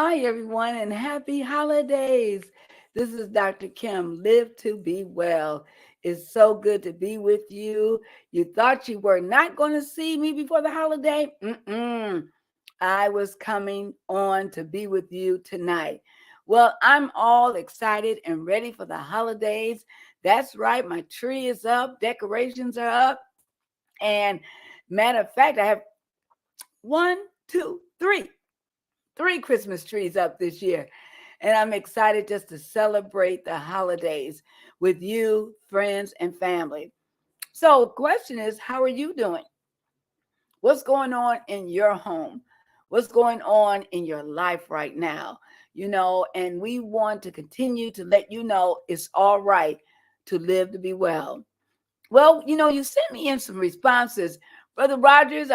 Hi, everyone, and happy holidays. This is Dr. Kim. Live to be well. It's so good to be with you. You thought you were not going to see me before the holiday? I was coming on to be with you tonight. Well, I'm all excited and ready for the holidays. That's right, my tree is up, decorations are up, and matter of fact, I have one, two, three Christmas trees up this year. And I'm excited just to celebrate the holidays with you, friends, and family. So, question is, how are you doing? What's going on in your home? What's going on in your life right now? And we want to continue to let you know it's all right to live to be well. Well, you sent me in some responses. Brother Rogers,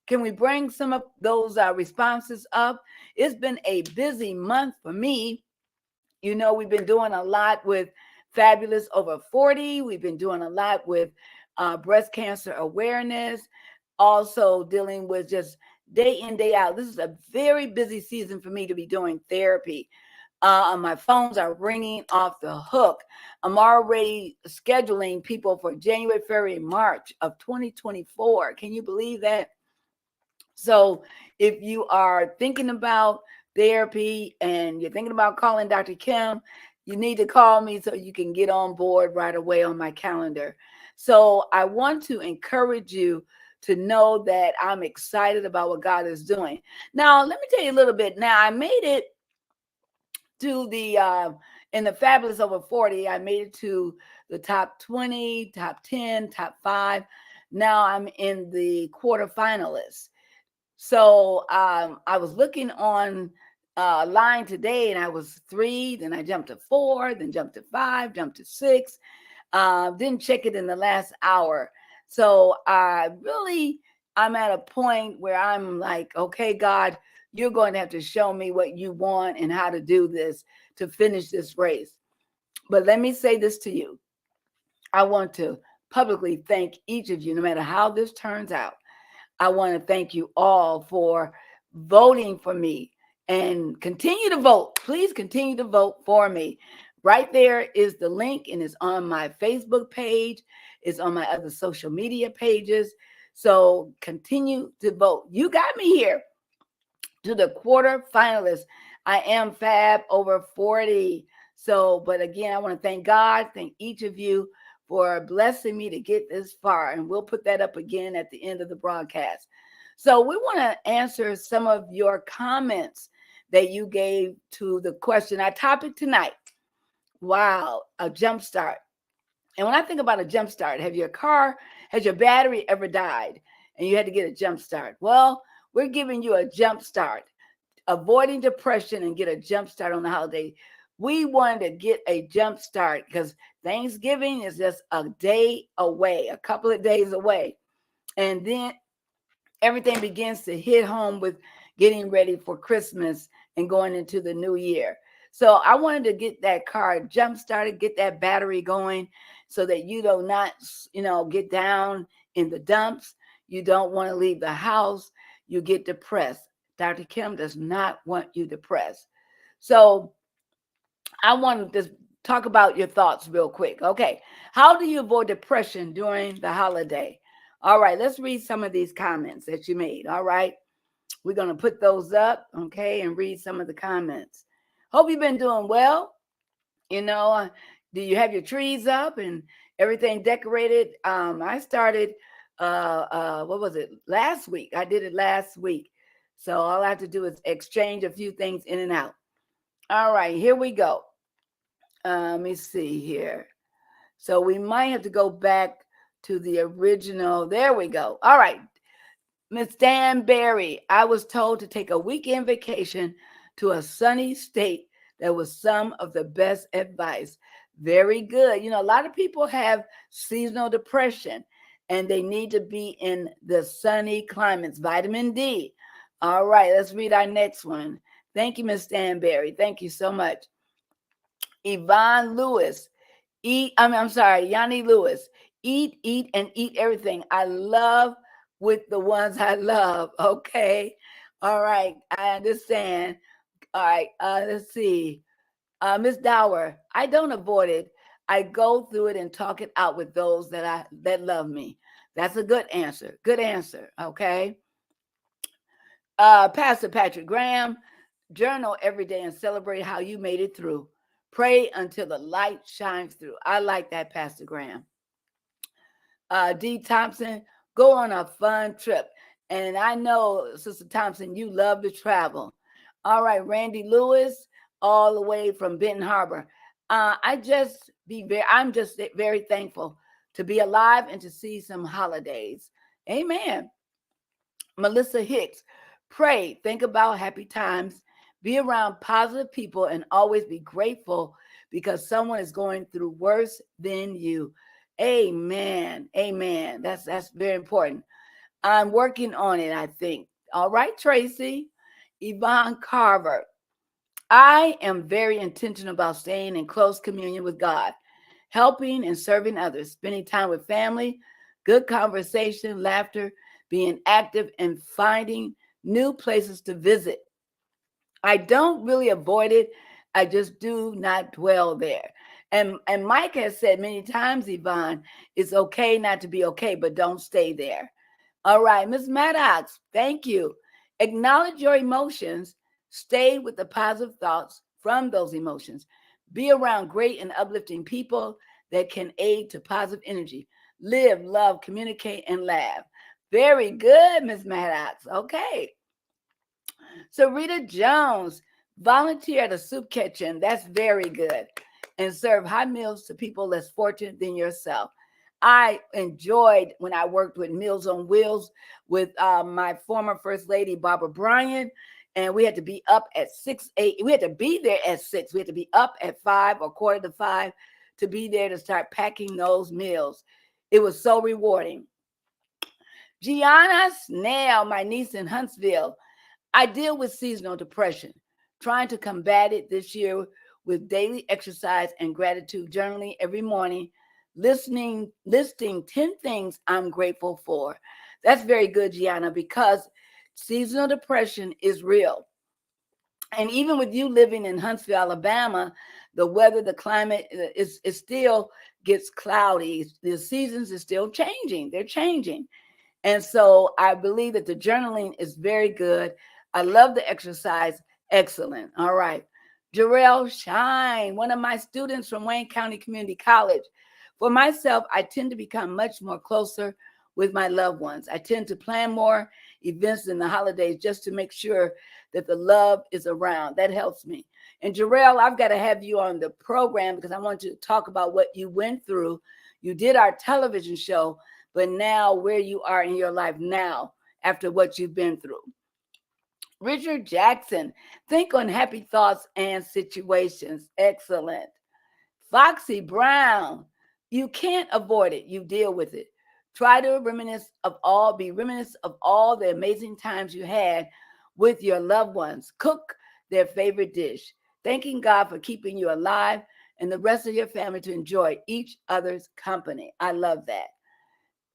can we bring some of those responses up? It's been a busy month for me. We've been doing a lot with Fabulous Over 40. We've been doing a lot with breast cancer awareness, also dealing with just day in, day out. This is a very busy season for me to be doing therapy. My phones are ringing off the hook. I'm already scheduling people for January, February, March of 2024. Can you believe that? So if you are thinking about therapy and you're thinking about calling Dr. Kim, you need to call me so you can get on board right away on my calendar. So I want to encourage you to know that I'm excited about what God is doing. Now, let me tell you a little bit. Now, I made it to in the Fabulous Over 40, I made it to the top 20, top 10, top 5. Now I'm in the quarterfinalists. So I was looking on line today, and I was 3, then I jumped to 4, then jumped to 5, jumped to 6. Didn't check it in the last hour. So I'm at a point where I'm like, okay, God, you're going to have to show me what you want and how to do this to finish this race. But let me say this to you. I want to publicly thank each of you, no matter how this turns out. I want to thank you all for voting for me and continue to vote. Please continue to vote for me. Right there is the link, and it's on my Facebook page. It's on my other social media pages. So continue to vote. You got me here to the quarterfinalists. I am Fab Over 40. So, but again, I want to thank God, thank each of you for blessing me to get this far. And we'll put that up again at the end of the broadcast. So we want to answer some of your comments that you gave to the question. Our topic tonight, wow, a jump start. And when I think about a jump start, has your battery ever died and you had to get a jump start? Well, we're giving you a jump start, avoiding depression and get a jump start on the holiday. We wanted to get a jump start because Thanksgiving is just a day away, a couple of days away. And then everything begins to hit home with getting ready for Christmas and going into the new year. So I wanted to get that car jump started, get that battery going so that you do not, get down in the dumps. You don't want to leave the house. You get depressed. Dr. Kim does not want you depressed. So I want to just talk about your thoughts real quick. Okay. How do you avoid depression during the holiday? All right. Let's read some of these comments that you made. All right. We're going to put those up. Okay. And read some of the comments. Hope you've been doing well. Do you have your trees up and everything decorated? I started, what was it? Last week. I did it last week. So all I have to do is exchange a few things in and out. All right, here we go. Let me see here. So we might have to go back to the original. There we go. All right. Miss Dan Berry, I was told to take a weekend vacation to a sunny state. That was some of the best advice. Very good. A lot of people have seasonal depression and they need to be in the sunny climates, vitamin D. All right, let's read our next one. Thank you, Miss Stanberry. Thank you so much. Yvonne Lewis. Yanni Lewis. Eat, and eat everything. I love with the ones I love. Okay. All right, I understand. All right, let's see. Miss Dower, I don't avoid it. I go through it and talk it out with those that love me. That's a good answer. Good answer. Okay. Pastor Patrick Graham, journal every day and celebrate how you made it through. Pray until the light shines through. I like that, Pastor Graham. D. Thompson, go on a fun trip. And I know, Sister Thompson, you love to travel. All right, Randy Lewis, all the way from Benton Harbor. I'm just very thankful to be alive and to see some holidays. Amen. Melissa Hicks, pray, think about happy times, be around positive people, and always be grateful because someone is going through worse than you. Amen. Amen. That's very important. I'm working on it, I think. All right, Tracy. Yvonne Carver. I am very intentional about staying in close communion with God, helping and serving others, spending time with family, good conversation, laughter, being active, and finding new places to visit. I don't really avoid it. I just do not dwell there. And Mike has said many times, Yvonne, it's okay not to be okay, but don't stay there. All right, Ms. Maddox, thank you. Acknowledge your emotions. Stay with the positive thoughts from those emotions. Be around great and uplifting people that can aid to positive energy. Live, love, communicate, and laugh. Very good, Ms. Maddox. Okay. So Rita Jones, volunteer at a soup kitchen. That's very good. And serve hot meals to people less fortunate than yourself. I enjoyed when I worked with Meals on Wheels with my former First Lady, Barbara Bryant. And we had to be up at 6, 8. We had to be there at 6. We had to be up at 5 or quarter to 5 to be there to start packing those meals. It was so rewarding. Gianna Snell, my niece in Huntsville. I deal with seasonal depression, trying to combat it this year with daily exercise and gratitude journaling every morning, listing 10 things I'm grateful for. That's very good, Gianna, because seasonal depression is real. And even with you living in Huntsville, Alabama, the weather, the climate is still gets cloudy. The seasons are still changing. They're changing. And so I believe that the journaling is very good. I love the exercise. Excellent. All right. Jarrell Shine, one of my students from Wayne County Community College. For myself, I tend to become much more closer with my loved ones. I tend to plan more events in the holidays just to make sure that the love is around. That helps me. And Jarrell, I've got to have you on the program because I want you to talk about what you went through. You did our television show, but now where you are in your life now after what you've been through. Richard Jackson, think on happy thoughts and situations. Excellent. Foxy Brown, you can't avoid it. You deal with it. Try to be reminiscent of all the amazing times you had with your loved ones. Cook their favorite dish. Thanking God for keeping you alive and the rest of your family to enjoy each other's company. I love that.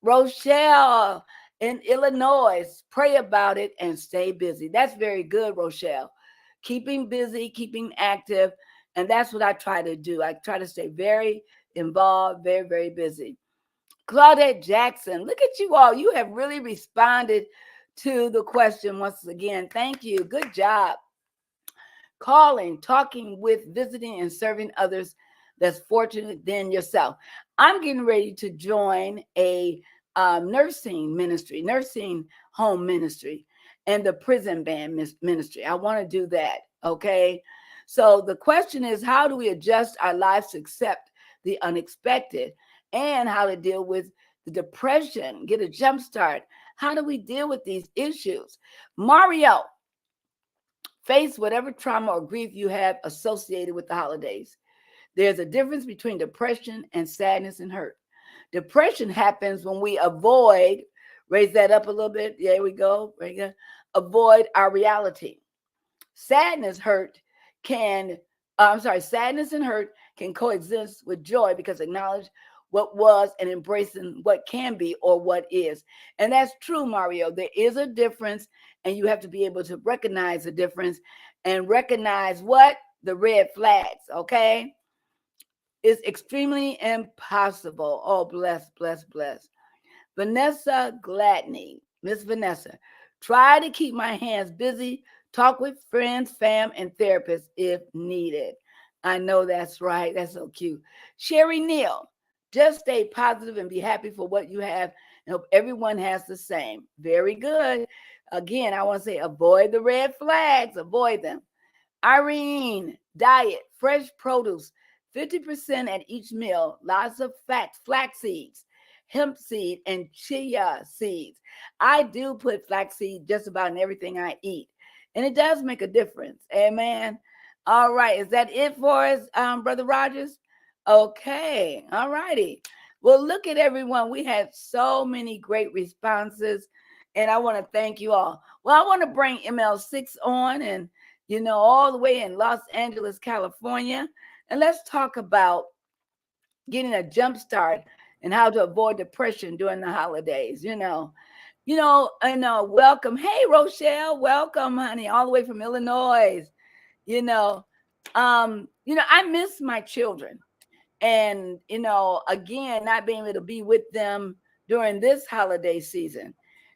Rochelle in Illinois, pray about it and stay busy. That's very good, Rochelle. Keeping busy, keeping active. And that's what I try to do. I try to stay very involved, very, very busy. Claudette Jackson, look at you all. You have really responded to the question once again. Thank you. Good job. Calling, talking with, visiting, and serving others that's fortunate than yourself. I'm getting ready to join a nursing home ministry, and the prison band ministry. I want to do that. Okay. So the question is, how do we adjust our lives to accept the unexpected and how to deal with the depression, get a jump start? How do we deal with these issues? Mario, face whatever trauma or grief you have associated with the holidays. There's a difference between depression and sadness and hurt. Depression happens when we raise that up a little bit. There we go. Avoid our reality. Sadness and hurt can coexist with joy because acknowledge what was and embracing what can be or what is. And that's true, Mario. There is a difference. and you have to be able to recognize the difference and recognize what? The red flags, okay? It's extremely impossible. Oh, bless, bless, bless. Vanessa Gladney, Miss Vanessa, try to keep my hands busy, talk with friends, fam, and therapists if needed. I know that's right. That's so cute. Sherry Neal, just stay positive and be happy for what you have and hope everyone has the same. Very good. Again, I want to say avoid the red flags, avoid them. Irene, diet, fresh produce, 50% at each meal, lots of flax seeds, hemp seed, and chia seeds. I do put flaxseed just about in everything I eat, and it does make a difference. Amen. All right, is that it for us, Brother Rogers? Okay, all righty. Well, look at everyone. We had so many great responses, and I want to thank you all. Well, I want to bring ML6 on, and all the way in Los Angeles, California. And let's talk about getting a jump start and how to avoid depression during the holidays. Welcome. Hey, Rochelle, welcome, honey, all the way from Illinois. I miss my children. And, again, not being able to be with them during this holiday season.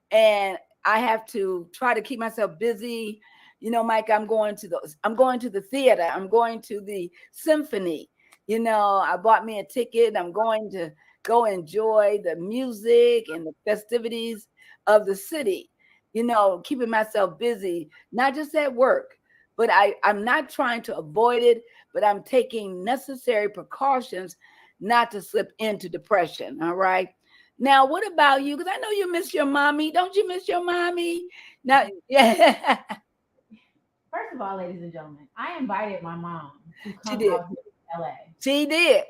And I have to try to keep myself busy. Mike, I'm going to the theater. I'm going to the symphony. I bought me a ticket. I'm going to go enjoy the music and the festivities of the city, keeping myself busy, not just at work, but I'm not trying to avoid it, but I'm taking necessary precautions not to slip into depression. All right. Now, what about you? Because I know you miss your mommy. Don't you miss your mommy? Now, yeah. First of all, ladies and gentlemen, I invited my mom to She come did. out here to LA. She did.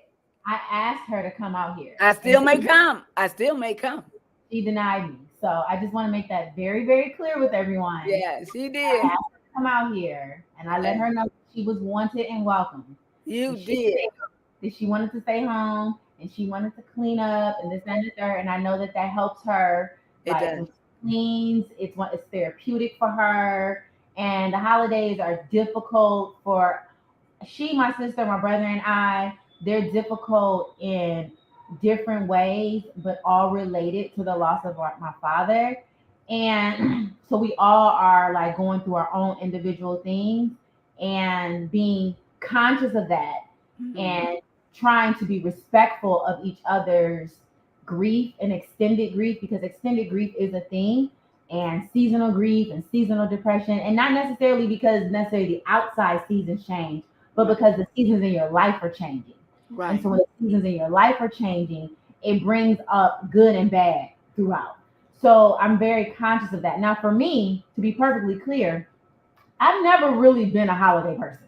I asked her to come out here. I still may come. I still may come. She denied me. So I just want to make that very, very clear with everyone. Yeah, she I did. asked her to come out here and I let her know that she was wanted and welcome. You And she did. said that she wanted to stay home and she wanted to clean up and this and the third. And I know that that helps her. It Like does. when she cleans, it's therapeutic for her. And the holidays are difficult for she, my sister, my brother, and I. They're difficult in different ways, but all related to the loss of my father. And so we all are like going through our own individual things and being conscious of that Mhm. and trying to be respectful of each other's grief and extended grief because extended grief is a thing and seasonal grief and seasonal depression and not necessarily because necessarily the outside seasons change but Right. because the seasons in your life are changing. And Right. so when the seasons in your life are changing, it brings up good and bad throughout. So I'm very conscious of that. Now, for me, to be perfectly clear, I've never really been a holiday person.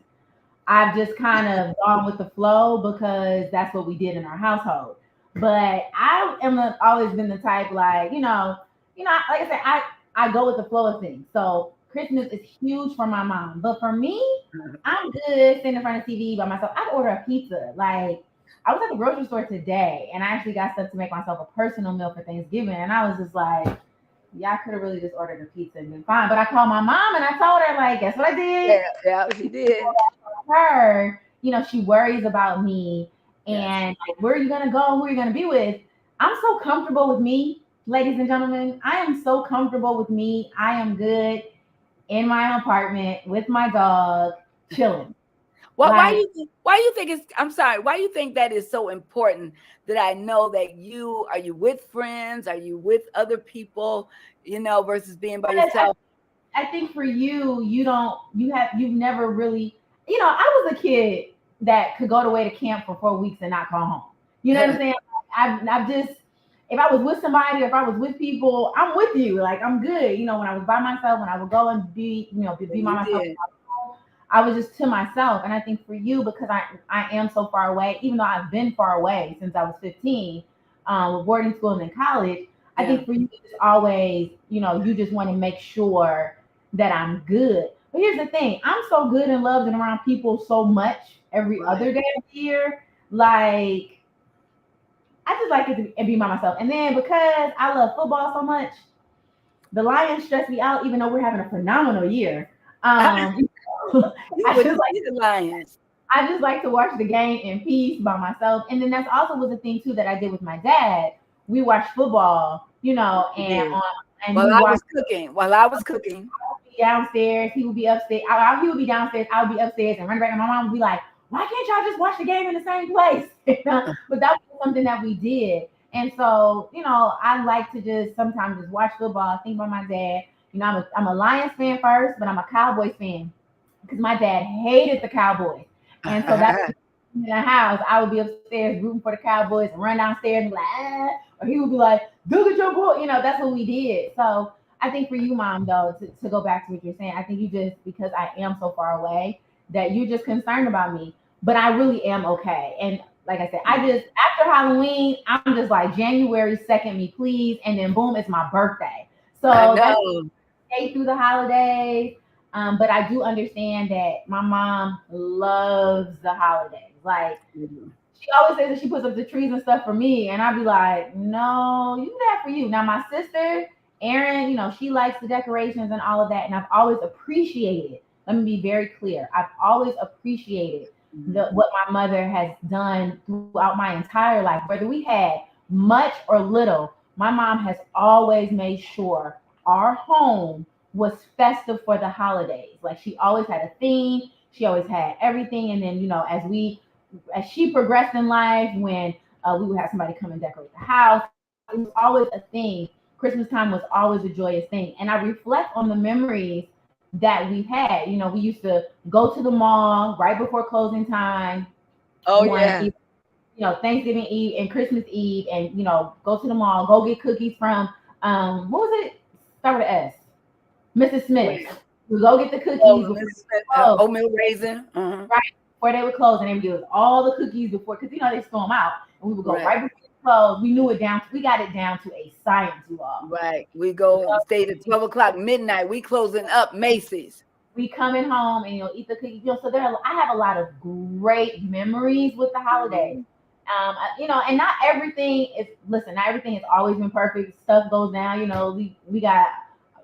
I've just kind of gone with the flow because that's what we did in our household. But always been the type like I said, I go with the flow of things. So Christmas is huge for my mom, but for me, I'm good sitting in front of TV by myself. I order a pizza. Like I was at the grocery store today, and I actually got stuff to make myself a personal meal for Thanksgiving, and I was just like, yeah, I could have really just ordered a pizza and been fine. But I called my mom and I told her, like, guess what I did? Yeah, yeah, she did. Her, she worries about me Yes. and like, where are you gonna go? Who are you gonna be with? I'm so comfortable with me, ladies and gentlemen. I am so comfortable with me. I am good in my apartment with my dog, chilling. What? Why Like, you think? Why you think it's? I'm sorry. Why you think that is so important? That I know that you with friends? Are you with other people? Versus being by because yourself. I think for you, you've never really, I was a kid that could go away to camp for 4 weeks and not come home. You know what I'm saying? I've just, if I was with somebody, or if I was with people, I'm with you. Like I'm good. When I was by myself, when I would go and be by You myself, did. I was just to myself. And I think for you, because I am so far away, even though I've been far away since I was 15, with boarding school and then college, I Yeah. think for you, it's always, you just want to make sure that I'm good. But here's the thing, I'm so good and loved and around people so much every Right. other day of the year. Like, I just like it to be by myself. And then because I love football so much, The Lions stress me out, even though we're having a phenomenal year. You I wouldn't just like see the Lions. I just like to watch the game in peace by myself. And then that's also was a thing too that I did with my dad. We watched football, Yeah. and While we I watched was cooking, while I was cooking. downstairs. He would be upstairs. He would be downstairs. I would be upstairs and run back. And my mom would be like, "Why can't y'all just watch the game in the same place?" But that was something that we did. And so, I like to just sometimes just watch football. Think about my dad. I'm a Lions fan first, but I'm a Cowboys fan because my dad hated the Cowboys. And so that was in the house. I would be upstairs rooting for the Cowboys and run downstairs and be like, ah, or he would be like, do the jump ball. That's what we did. So I think for you, mom, though, to go back to what you're saying, I think you just, because I am so far away, that you're just concerned about me. But I really am okay. And like I said, after Halloween, I'm just like, January 2nd, me please. And then boom, it's my birthday. I So that's know. stay through the holidays. But I do understand that my mom loves the holidays. Like, Mhm. she always says that she puts up the trees and stuff for me, and I'd be like, no, you do that for you. Now my sister, Erin, she likes the decorations and all of that, and I've always appreciated. Let me be very clear. I've always appreciated Mhm. what my mother has done throughout my entire life, whether we had much or little. My mom has always made sure our home was festive for the holidays. Like, she always had a theme. She always had everything, and then as she progressed in life, when we would have somebody come and decorate the house, it was always a thing. Christmas time was always a joyous thing. And I reflect on the memories that we've had. We used to go to the mall right before closing time, Oh one, yeah. Thanksgiving Eve and Christmas Eve, and, go to the mall, go get cookies from, what was it? Start with an S. Mrs. Smith. Wait. We go get the Oh, cookies before Mrs. they Smith, close. oatmeal raisin. Uh-huh. Right before they would close, and they would give us all the cookies before, because they store them out, and we would go Right. right before they close. We knew it down. We got it down to a science, you all. Right. We go stay to 12 o'clock midnight. We closing up Macy's. We coming home and eat the cookies. So I have a lot of great memories with the holidays. Mhm. And not everything is. Listen, not everything has always been perfect. Stuff goes down. We got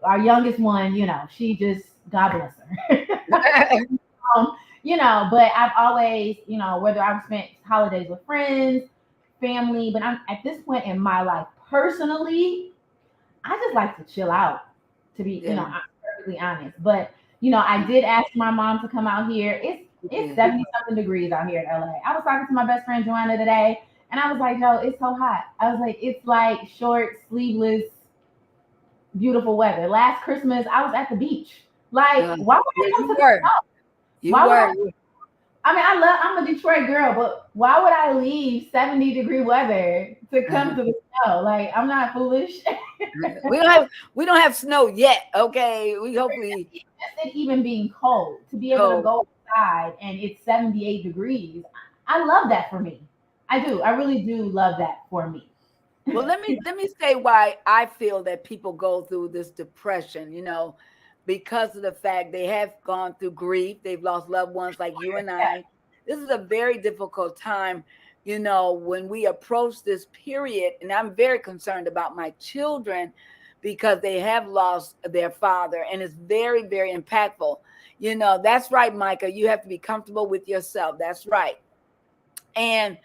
our youngest one. She just, God bless her. But I've always, whether I've spent holidays with friends, family, but I'm at this point in my life personally, I just like to chill out, to be, Yeah. I'm perfectly honest. But, I did ask my mom to come out here. It's Yeah. 70 something degrees out here in LA. I was talking to my best friend Joanna today, and I was like, "Yo, it's so hot." I was like, "It's like short, sleeveless, beautiful weather." Last Christmas, I was at the beach. Like, Uh, why would yeah, I come you to the were. south? You Why would were. I I'm a Detroit girl, but why would I leave 70-degree weather to come to the snow? Like, I'm not foolish. We don't have snow yet. Okay. We hopefully Just it even being cold, to be able to cold. go outside and it's 78 degrees. I love that for me. I do. I really do love that for me. Well, let me say why I feel that people go through this depression, because of the fact they have gone through grief, they've lost loved ones like you and Yeah. I. This is a very difficult time, when we approach this period, and I'm very concerned about my children because they have lost their father, and it's very, very impactful. That's right, Micah. You have to be comfortable with yourself. That's right. And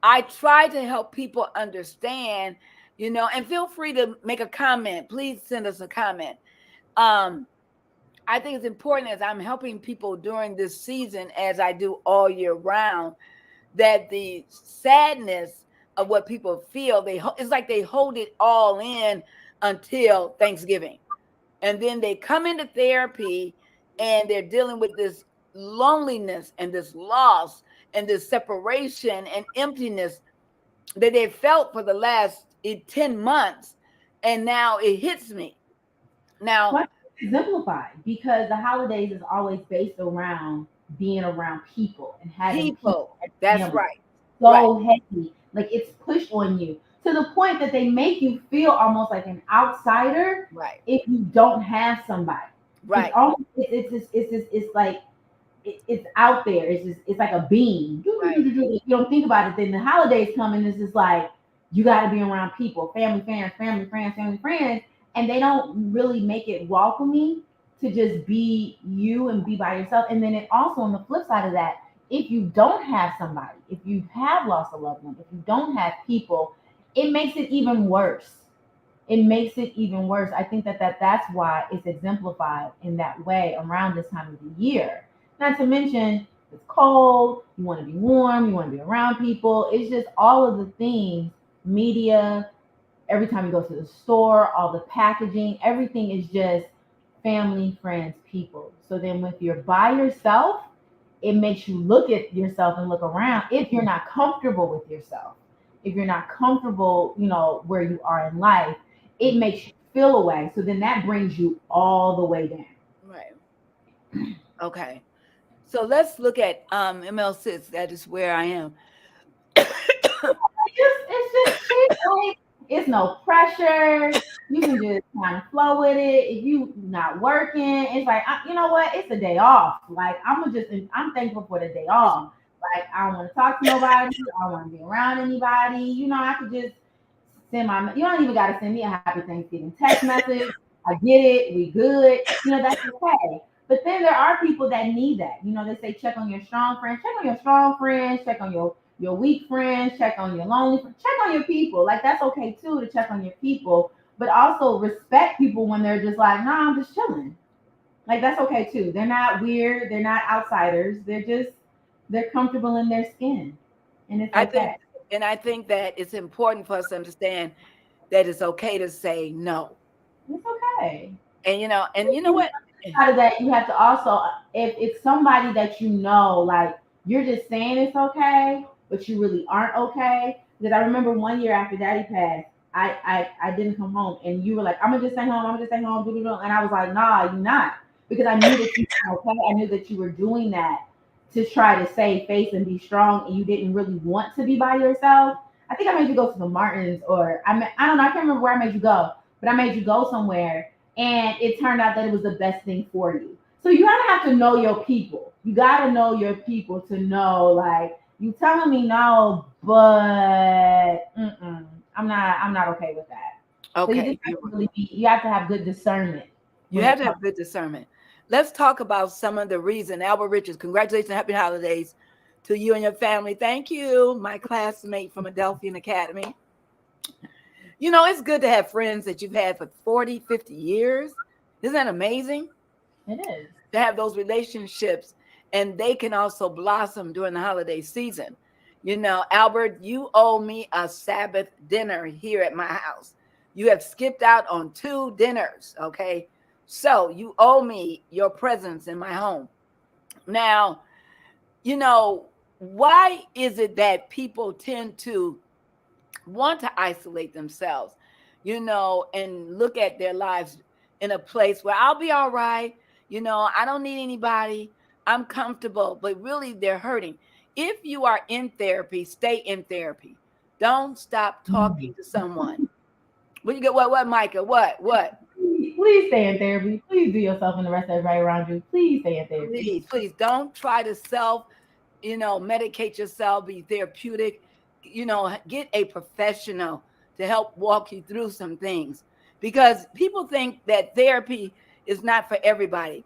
I try to help people understand, and feel free to make a comment. Please send us a comment. Um, I think it's important as I'm helping people during this season, as I do all year round, that the sadness of what people feel, it's like they hold it all in until Thanksgiving. And then they come into therapy and they're dealing with this loneliness and this loss and this separation and emptiness that they felt for the last 10 months. And now it hits me. Now, Well, exemplified because the holidays is always based around being around people and having people people, as that's family. right. Right. So heavy, like it's pushed on you to the point that they make you feel almost like an outsider Right. if you don't have somebody. It's Right. almost it's like it's out there. It's like a beam. Right. If you don't think about it, then the holidays come and it's just like you got to be around people, family, friends, family, friends, family, friends. and they don't really make it welcoming to just be you and be by yourself. And then it also, on the flip side of that, if you don't have somebody, if you have lost a loved one, if you don't have people, it makes it even worse. It makes it even worse. I think that's why it's exemplified in that way around this time of the year. Not to mention it's cold, you want to be warm, you want to be around people. It's just all of the things, media, every time you go to the store, all the packaging, everything is just family, friends, people. So then if you're by yourself, it makes you look at yourself and look around if you're not comfortable with yourself. If you're not comfortable, where you are in life, it makes you feel away. So then that brings you all the way down. Right. Okay. So let's look at ML6. That is where I am. It's just chill. Like, it's no pressure. You can just kind of flow with it. If you not working, it's like, you know what? It's a day off. Like, I'm thankful for the day off. Like, I don't want to talk to nobody. I don't want to be around anybody. I could just you don't even got to send me a happy Thanksgiving text message. I get it. We good. That's okay. But then there are people that need that. They say check on your strong friends, check on your strong friends, check on your weak friends, check on your lonely friends, check on your people. Like, that's okay too, to check on your people, but also respect people when they're just like, nah, I'm just chilling. Like, that's okay too. They're not weird. They're not outsiders. They're comfortable in their skin, and it's I okay. think, and I think that it's important for us to understand that it's okay to say no. It's okay. And you know what? Out of that, you have to also, if it's somebody that like, you're just saying it's okay, but you really aren't okay. Because I remember one year after Daddy passed, I didn't come home, and you were like, I'm gonna just stay home, I'm gonna just stay home, and I was like, nah, you're not, because I knew that you were okay. I knew that you were doing that to try to save face and be strong, and you didn't really want to be by yourself. I think I made you go to the Martins, or I don't know, I can't remember where I made you go, but I made you go somewhere, and it turned out that it was the best thing for you. So you gotta have to know your people. You gotta know your people to know, like, you telling me no, but I'm not okay with that. So you Okay. just have to you have to have good discernment You when have it to comes. have good discernment. Let's talk about some of the reason. Albert Richards, congratulations, happy holidays to you and your family. Thank you, my classmate from Adelphian Academy. It's good to have friends that you've had for 40, 50 years. Isn't that amazing? It is. To have those relationships, and they can also blossom during the holiday season. Albert, you owe me a Sabbath dinner here at my house. You have skipped out on 2 dinners, okay? So you owe me your presence in my home. Now, why is it that people tend to want to isolate themselves, and look at their lives in a place where I'll be all right, I don't need anybody, I'm comfortable, but really they're hurting. If you are in therapy, stay in therapy. Don't stop talking to someone. What you get? What, Micah? What? Please stay in therapy. Please do yourself and the rest of everybody around you. Please stay in therapy. Please don't try to medicate yourself, be therapeutic. Get a professional to help walk you through some things, because people think that therapy is not for everybody.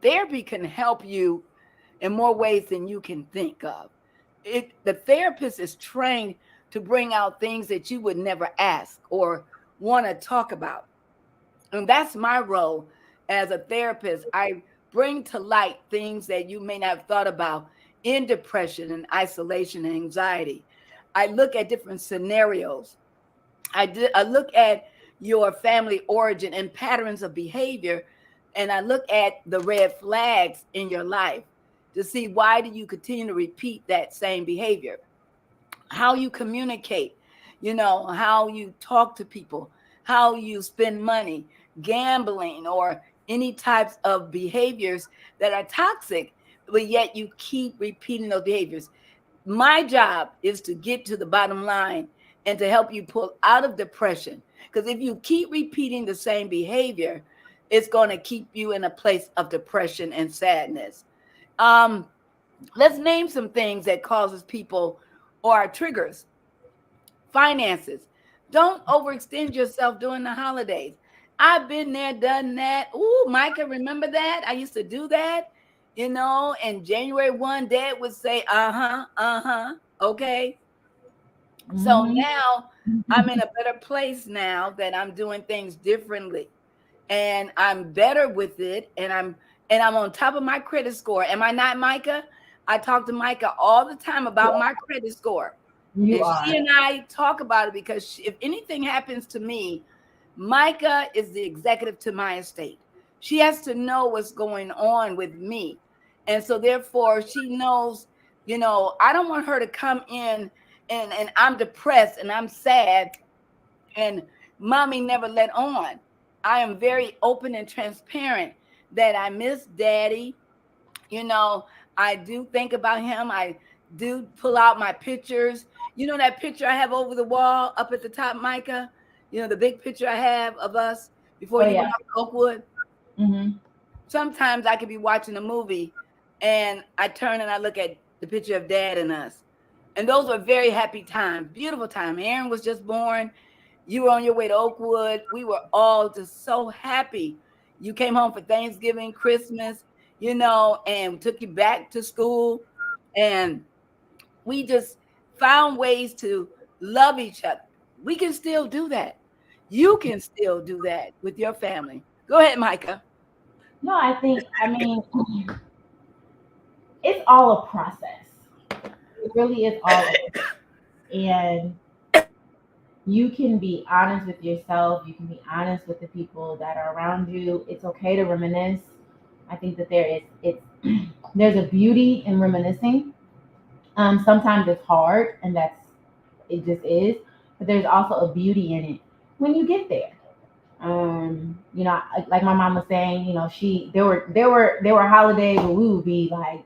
Therapy can help you in more ways than you can think of. The therapist is trained to bring out things that you would never ask or want to talk about. And that's my role as a therapist. I bring to light things that you may not have thought about in depression and isolation and anxiety. I look at different scenarios. I look at your family origin and patterns of behavior, and I look at the red flags in your life to see, why do you continue to repeat that same behavior? How you communicate, how you talk to people, how you spend money, gambling, or any types of behaviors that are toxic, but yet you keep repeating those behaviors. My job is to get to the bottom line and to help you pull out of depression. Because if you keep repeating the same behavior, it's going to keep you in a place of depression and sadness. Um, let's name some things that causes people, or are triggers. Finances. Don't overextend yourself during the holidays. I've been there, done that. Ooh, Micah, remember that? I used to do that, and January 1, Dad would say, okay. So Mhm. now I'm in a better place now that I'm doing things differently and I'm better with it, and I'm on top of my credit score. Am I not, Micah? I talk to Micah all the time You about my credit score. you And she are. and I talk about it because if anything happens to me, Micah is the executive to my estate. She has to know what's going on with me. And so therefore she knows, I don't want her to come in and I'm depressed and I'm sad and mommy never let on. I am very open and transparent that I miss daddy. You know, I do think about him. I do pull out my pictures. That picture I have over the wall up at the top, Micah? The big picture I have of us before Oh you yeah. went off to Oakwood. Mhm. Sometimes I could be watching a movie and I turn and I look at the picture of dad and us. And those were very happy times, beautiful time. Aaron was just born. You were on your way to Oakwood. We were all just so happy. You came home for Thanksgiving, Christmas, and we took you back to school. And we just found ways to love each other. We can still do that. You can still do that with your family. Go ahead, Micah. No, I mean, it's all a process. It really is all and you can be honest with yourself, you can be honest with the people that are around you. It's okay to reminisce. I think that it's there's a beauty in reminiscing. Sometimes it's hard and it just is, but there's also a beauty in it when you get there. Like my mom was saying, she there were holidays where we would be like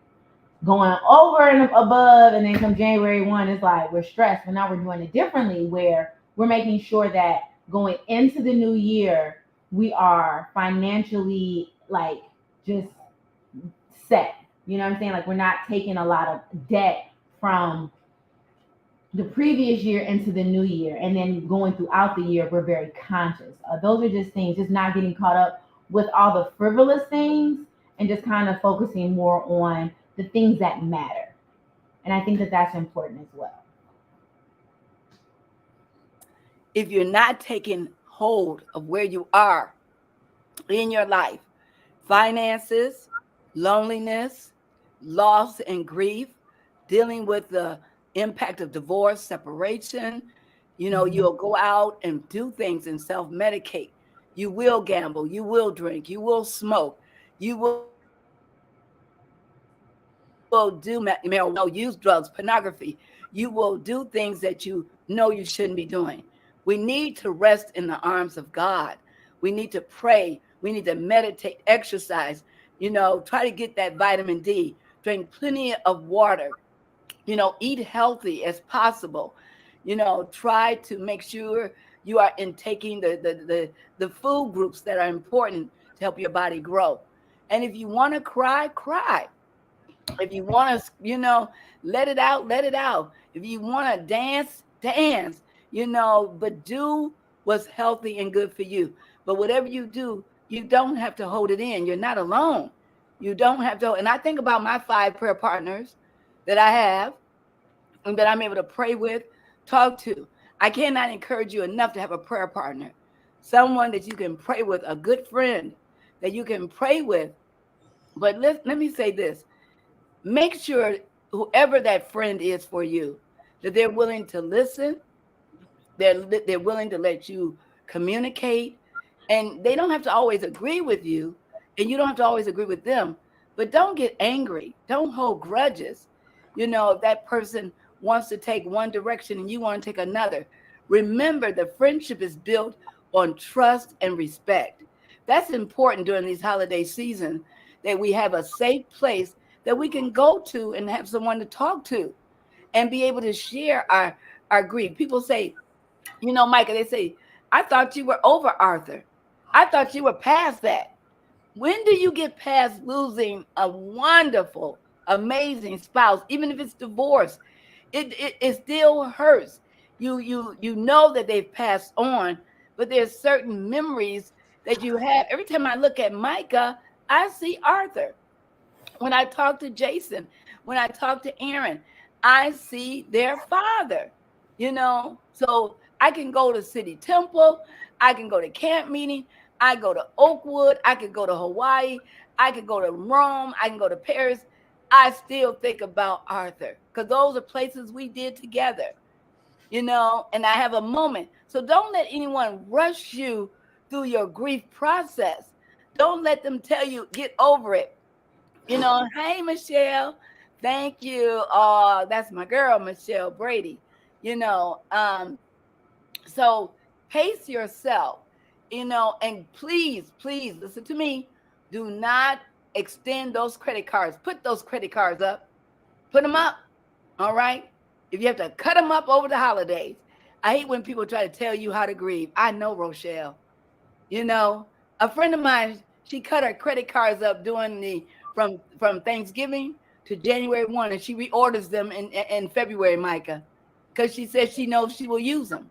going over and above, and then come January 1, it's like we're stressed, but now we're doing it differently where we're making sure that going into the new year we are financially like just set. You know what I'm saying? Like we're not taking a lot of debt from the previous year into the new year, and then going throughout the year we're very conscious. Those are just things, just not getting caught up with all the frivolous things, and just kind of focusing more on the things that matter. And I think that that's important as well. If you're not taking hold of where you are in your life, finances, loneliness, loss and grief, dealing with the impact of divorce, separation. Mhm. You'll go out and do things and self medicate. You will gamble. You will drink. You will smoke. You will do marijuana, use drugs, pornography. You will do things that you know you shouldn't be doing. We need to rest in the arms of God. We need to pray. We need to meditate, exercise, try to get that vitamin D, drink plenty of water, eat healthy as possible, try to make sure you are intaking the food groups that are important to help your body grow. And if you want to cry, cry. If you want to, let it out, let it out. If you want to dance, dance, but do what's healthy and good for you. But whatever you do, you don't have to hold it in. You're not alone. You don't have to. And I think about my 5 prayer partners that I have and that I'm able to pray with, talk to. I cannot encourage you enough to have a prayer partner, someone that you can pray with, a good friend that you can pray with. But let me say this, make sure whoever that friend is for you, that they're willing to listen, they're willing to let you communicate, and they don't have to always agree with you, and you don't have to always agree with them. But don't get angry. Don't hold grudges. If that person wants to take one direction and you want to take another, remember the friendship is built on trust and respect. That's important during these holiday seasons, that we have a safe place that we can go to and have someone to talk to and be able to share our grief. People say, Micah, they say, I thought you were over Arthur. I thought you were past that. When do you get past losing a wonderful, amazing spouse, even if it's divorce? It still hurts. you know that they've passed on, but there's certain memories that you have. Every time I look at Micha, I see Arthur. When I talk to Jason, when I talk to Aaron, I see their father, So I can go to City Temple, I can go to camp meeting, I go to Oakwood, I could go to Hawaii, I could go to Rome, I can go to Paris. I still think about Arthur because those are places we did together, and I have a moment. So don't let anyone rush you through your grief process. Don't let them tell you, get over it. Hey, Michelle. Thank you. That's my girl, Michelle Brady. So pace yourself, and please, please listen to me. Do not extend those credit cards. Put those credit cards up. Put them up. All right. If you have to cut them up over the holidays. I hate when people try to tell you how to grieve. I know, Rochelle. A friend of mine, she cut her credit cards up during from Thanksgiving to January 1, and she reorders them in February, Micha, because she says she knows she will use them.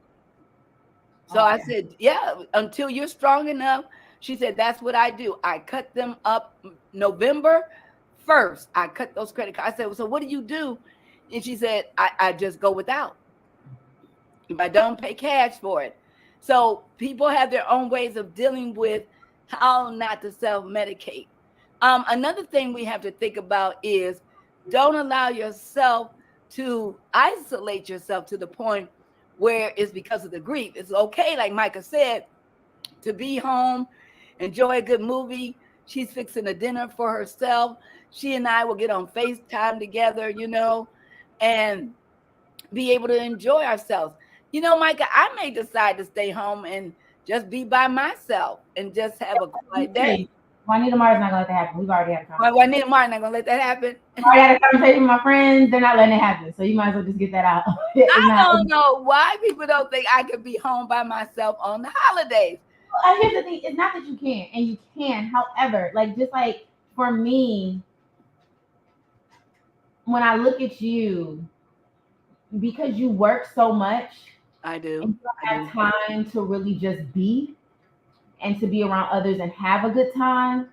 So I said, yeah, until you're strong enough. She said, that's what I do. I cut them up November 1st. I cut those credit cards. I said, well, so what do you do? And she said, I just go without. If I don't pay cash for it. So people have their own ways of dealing with how not to self-medicate. Another thing we have to think about is don't allow yourself to isolate yourself to the point where it's because of the grief. It's okay, like Micha said, to be home, enjoy a good movie. She's fixing a dinner for herself. She and I will get on FaceTime together, and be able to enjoy ourselves. Micha, I may decide to stay home and just be by myself and just have a quiet day. Juanita Martin's not gonna let that happen. We've already had a conversation. Juanita Martin not gonna let that happen. I already had a conversation with my friends. They're not letting it happen. So you might as well just get that out. I don't know why people don't think I could be home by myself on the holidays. Well, here's the thing: it's not that you can't, and you can. However, just like for me, when I look at you, because you work so much, I do. And you don't have time to really just be and to be around others and have a good time.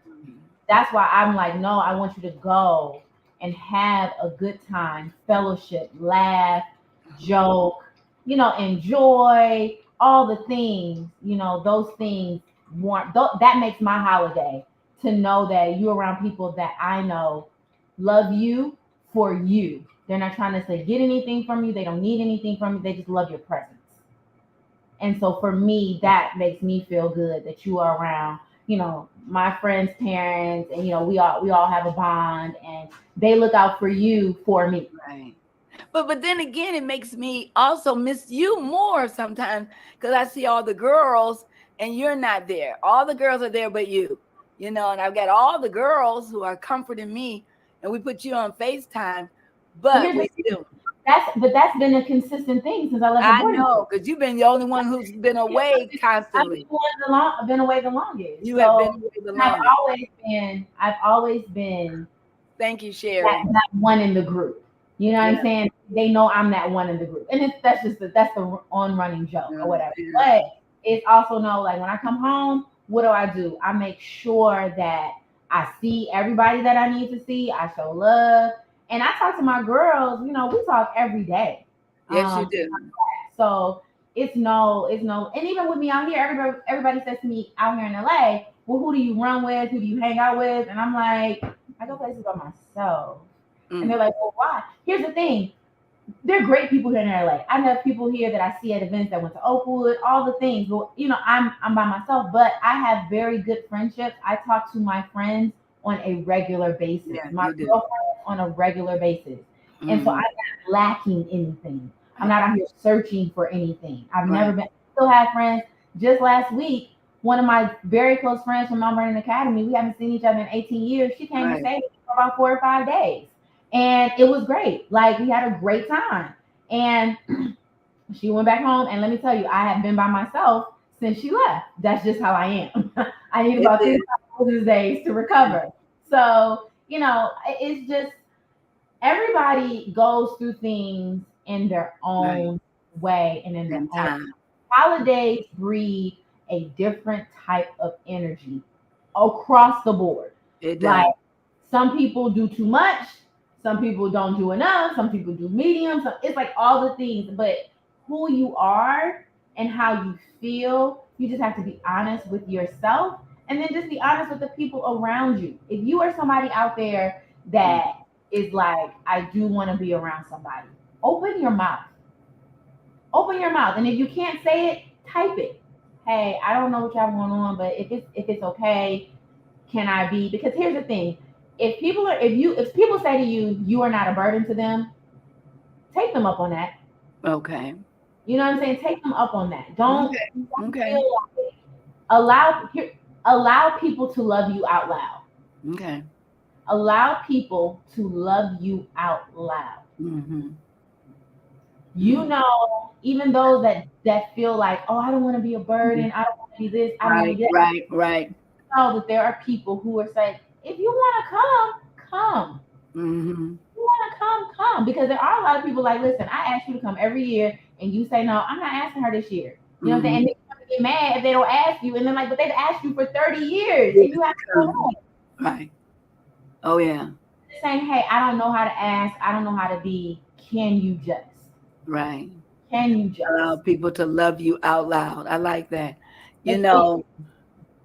That's why I'm like, no, I want you to go and have a good time, fellowship, laugh, joke, enjoy all the things, those things that makes my holiday, to know that you're around people that I know love you for you. They're not trying to say get anything from you. They don't need anything from you. They just love your presence. And so for me, that makes me feel good that you are around, my friends' parents, and we all have a bond, and they look out for you for me. Right. But then again, it makes me also miss you more sometimes because I see all the girls and you're not there. All the girls are there but you, and I've got all the girls who are comforting me, and we put you on FaceTime, but we do. That's been a consistent thing since I left. I know, because you've been the only one who's been away constantly. I've been away the longest. You have been away the longest. I've always been. Thank you, Sharon. That one in the group. You know what I'm saying? They know I'm that one in the group, and that's the on running joke or whatever. Yeah. But it's also like when I come home, what do? I make sure that I see everybody that I need to see. I show love. And I talk to my girls, we talk every day. Yes, you do. So it's no, and even with me out here, everybody says to me out here in LA, well, who do you run with? Who do you hang out with? And I'm like, I go places by myself. And they're like, well, why? Here's the thing. They're great people here in LA. I have people here that I see at events that went to Oakwood, all the things. Well, I'm by myself, but I have very good friendships. I talk to my friends on a regular basis. Yeah, my girlfriend on a regular basis. And so I'm not lacking anything. I'm not out here searching for anything. I've never been, still have friends. Just last week, one of my very close friends from Mount Vernon Academy, we haven't seen each other in 18 years. She came to stay with me for about 4 or 5 days. And it was great. We had a great time. And she went back home. And let me tell you, I have been by myself since she left. That's just how I am. I need about 3 days to recover. So, it's just everybody goes through things in their own way and in the In time. holidays breed a different type of energy across the board. It Like does. some people do too much, some people don't do enough, some people do medium. So it's like all the things, but who you are and how you feel, you just have to be honest with yourself and then just be honest with the people around you. If you are somebody out there that is like, I do want to be around somebody, open your mouth. Open your mouth. And if you can't say it, type it. Hey, I don't know what y'all going on, but if it's okay, can I be? Because here's the thing: if people say to you, you are not a burden to them, take them up on that. Okay. You know what I'm saying? Take them up on that. Okay. Don't Okay. feel like allow allow people to love you out loud. Okay. Allow people to love you out loud. Mm-hmm. You know, even those that feel like, oh, I don't want to be a burden, I don't want to be this, I don't want to Right. be that. Right. Right. Know that there are people who are saying, if you want to come, come. Mm-hmm. If you want to come, come. Because there are a lot of people like, listen, I ask you to come every year, and you say no. I'm not asking her this year. You know what I'm saying? Mm-hmm. And they get mad if they don't ask you, and then like, but they've asked you for 30 years, Yes, and you have to go come. back. Right. Oh yeah. Saying, hey, I don't know how to ask, I don't know how to be. Can you just? Right. Can you just? Allow people to love you out loud. I like that. You It's know.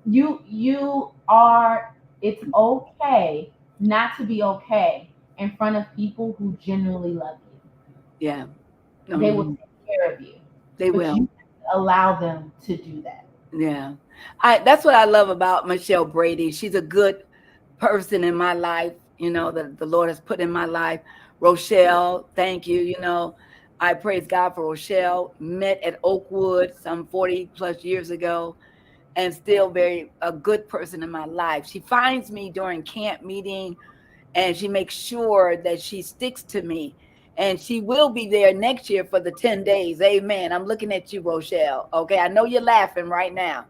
you are. It's okay not to be okay in front of people who genuinely love you. Yeah. They will Mhm. take care of you, They but will. you allow them to do that. Yeah. That's what I love about Michelle Brady. She's a good person in my life, that the Lord has put in my life. Rochelle, thank you. I praise God for Rochelle. Met at Oakwood some 40 plus years ago and still very a good person in my life. She finds me during camp meeting and she makes sure that she sticks to me. And she will be there next year for the 10 days. Amen. I'm looking at you, Rochelle. Okay. I know you're laughing right now,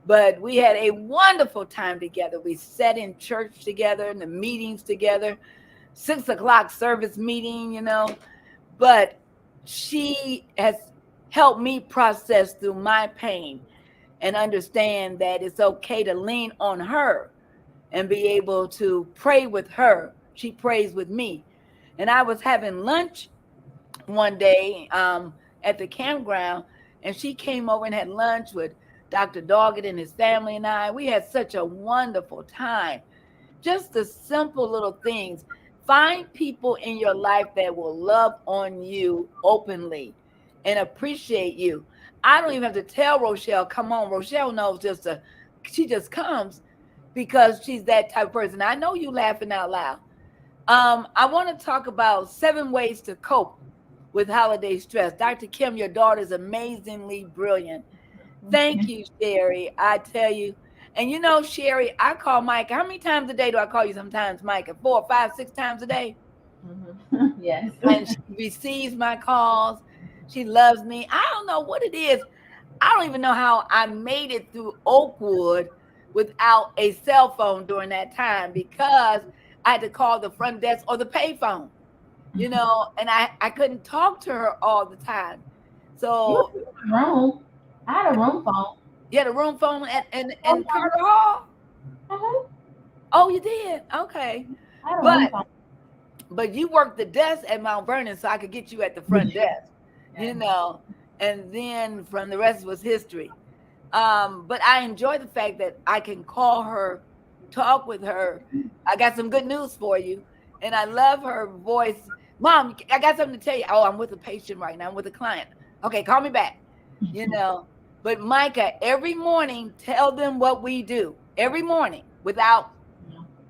but we had a wonderful time together. We sat in church together and the meetings together, 6 o'clock service meeting. But she has helped me process through my pain and understand that it's okay to lean on her and be able to pray with her. She prays with me. And I was having lunch one day at the campground, and she came over and had lunch with Dr. Doggett and his family and I. We had such a wonderful time. Just the simple little things. Find people in your life that will love on you openly and appreciate you. I don't even have to tell Rochelle, come on. Rochelle knows she just comes because she's that type of person. I know you laughing out loud. I want to talk about 7 ways to cope with holiday stress. Dr. Kim, your daughter is amazingly brilliant. Thank you, Sherry. I tell you. And Sherry, I call Mike. How many times a day do I call you sometimes, Mike? 4, 5, 6 times a day? Yes. And she receives my calls. She loves me. I don't know what it is. I don't even know how I made it through Oakwood without a cell phone during that time because I had to call the front desk or the payphone, and I couldn't talk to her all the time. You So were in a room. I had a room phone. you had a room phone in Carter Hall? Uh-huh. Oh, you did? Okay. I had a But room phone. you worked the desk at Mount Vernon, so I could get you at the front desk, and then from the rest was history. But I enjoy the fact that I can call her, talk with her. I got some good news for you. And I love her voice. Mom, I got something to tell you. Oh, I'm with a patient right now. I'm with a client. Okay, call me back. You know. But Micha, every morning, tell them what we do. Every morning, without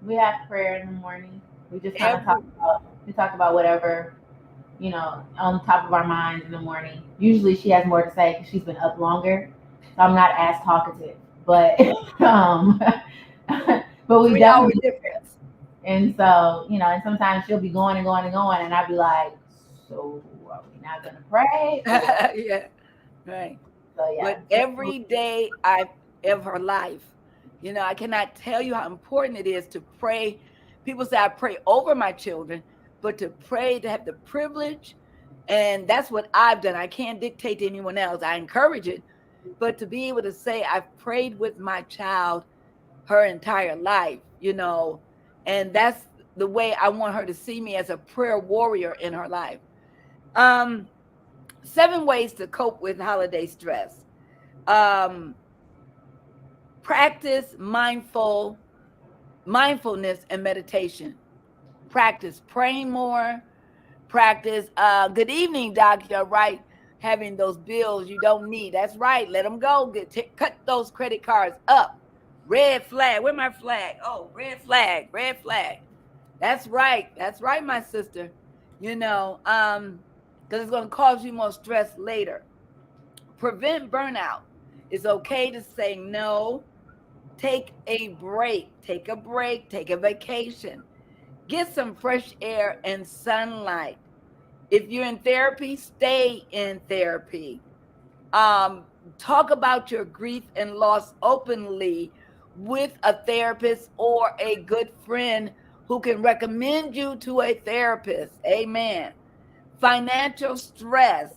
We have prayer in the morning. We just kind of every talk about whatever, on top of our minds in the morning. Usually she has more to say because she's been up longer. So I'm not as talkative. But but we 3 hour definitely, difference. and so, and sometimes she'll be going and going and going, and I'll be like, so are we not gonna pray? Yeah. Right. So yeah. But every day of her life, I cannot tell you how important it is to pray. People say I pray over my children, but to pray, to have the privilege And that's what I've done. I can't dictate to anyone else. I encourage it, but to be able to say I've prayed with my child her entire life, and that's the way I want her to see me, as a prayer warrior in her life. 7 ways to cope with holiday stress. Um, Practice mindfulness and meditation. Practice praying more. Practice good evening, doc. You're right. Having those bills you don't need. That's right. Let them go. Cut those credit cards up. Red flag. Where my flag? Oh, red flag. Red flag. That's right. That's right, my sister. Because it's going to cause you more stress later. Prevent burnout. It's okay to say no. Take a break. Take a break. Take a vacation. Get some fresh air and sunlight. If you're in therapy, stay in therapy. Talk about your grief and loss openly with a therapist or a good friend who can recommend you to a therapist. Amen. Financial stress.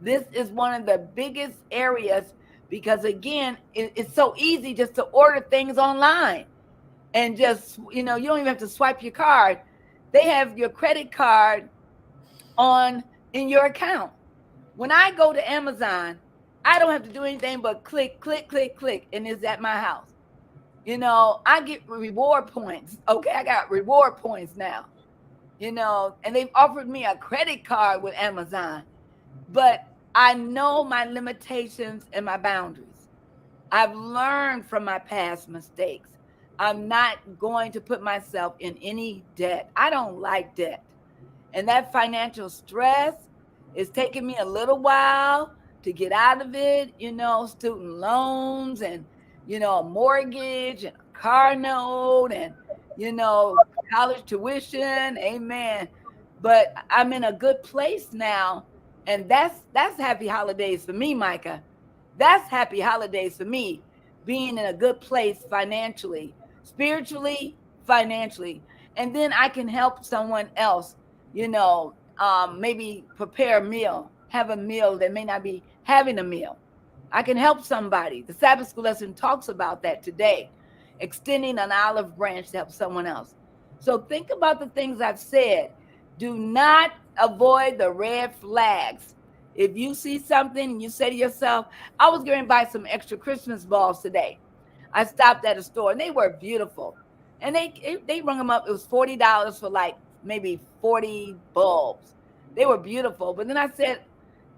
This is one of the biggest areas because, again, it's so easy just to order things online and just, you don't even have to swipe your card. They have your credit card in your account. When I go to Amazon, I don't have to do anything but click, click, click, click, and it's at my house. I get reward points. Okay, I got reward points now. And they've offered me a credit card with Amazon, but I know my limitations and my boundaries. I've learned from my past mistakes. I'm not going to put myself in any debt. I don't like debt. And that financial stress is taking me a little while to get out of it, student loans and, a mortgage and a car note and, college tuition. Amen. But I'm in a good place now. And that's happy holidays for me, Micha. That's happy holidays for me, being in a good place financially, spiritually, financially. And then I can help someone else, maybe prepare a meal, have a meal that may not be having a meal. I can help somebody. The Sabbath school lesson talks about that today, extending an olive branch to help someone else. So think about the things I've said. Do not avoid the red flags. If you see something and you say to yourself, I was going to buy some extra Christmas balls today. I stopped at a store and they were beautiful. And they rung them up. It was $40 for like maybe 40 bulbs. They were beautiful. But then I said,